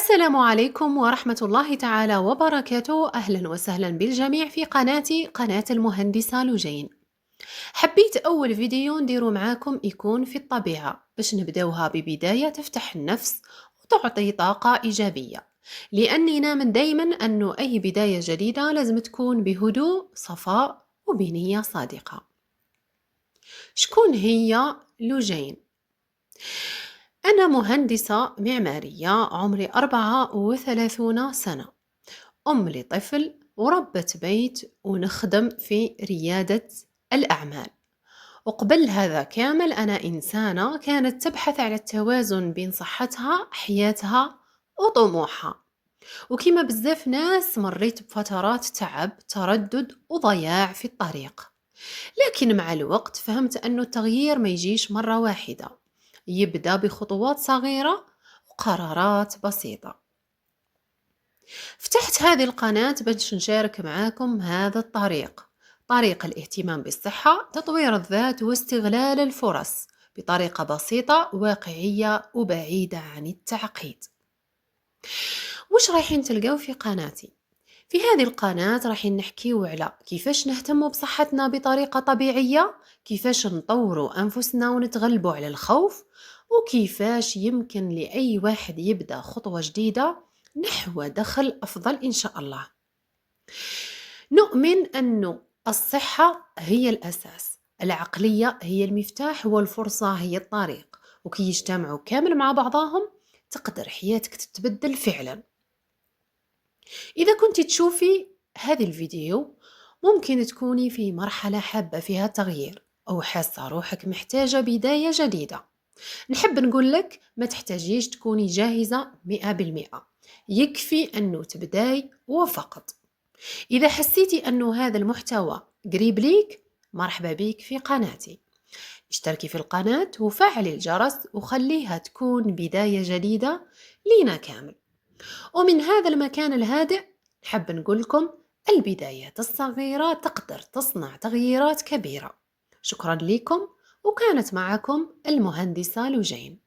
السلام عليكم ورحمة الله تعالى وبركاته. أهلا وسهلا بالجميع في قناتي، قناة المهندسة لجين. حبيت أول فيديو نديرو معاكم يكون في الطبيعة باش نبداوها ببداية تفتح النفس وتعطي طاقة إيجابية، لأني نامن دايما أنه أي بداية جديدة لازم تكون بهدوء صفاء وبنية صادقة. شكون هي لجين؟ أنا مهندسة معمارية، عمري 34 سنة، أم لطفل وربة بيت، ونخدم في ريادة الأعمال. وقبل هذا كامل أنا إنسانة كانت تبحث على التوازن بين صحتها، حياتها وطموحها. وكما بزاف ناس مريت بفترات تعب، تردد وضياع في الطريق، لكن مع الوقت فهمت أنه التغيير ما يجيش مرة واحدة، يبدأ بخطوات صغيرة وقرارات بسيطة. فتحت هذه القناة باش نشارك معاكم هذا الطريق، طريق الاهتمام بالصحة، تطوير الذات واستغلال الفرص بطريقة بسيطة واقعية وبعيدة عن التعقيد. وش رايحين تلقاو في قناتي؟ في هذه القناة رايحين نحكيو على كيفاش نهتم بصحتنا بطريقة طبيعية، كيفاش نطوروا أنفسنا ونتغلبوا على الخوف، وكيفاش يمكن لأي واحد يبدأ خطوة جديدة نحو دخل أفضل إن شاء الله. نؤمن أنه الصحة هي الأساس، العقلية هي المفتاح، والفرصة هي الطريق، وكي يجتمعوا كامل مع بعضهم تقدر حياتك تتبدل فعلا. إذا كنت تشوفي هذا الفيديو ممكن تكوني في مرحلة حابة فيها تغيير، أو حاسة روحك محتاجة بداية جديدة. نحب نقول لك ما تحتاجيش تكوني جاهزة 100%، يكفي أنه تبداي وفقط. إذا حسيتي أنه هذا المحتوى قريب ليك، مرحبا بيك في قناتي. اشتركي في القناة وفعلي الجرس وخليها تكون بداية جديدة لينا كامل. ومن هذا المكان الهادئ نحب نقول لكم البدايات الصغيرة تقدر تصنع تغييرات كبيرة. شكرا لكم، وكانت معكم المهندسة لجين.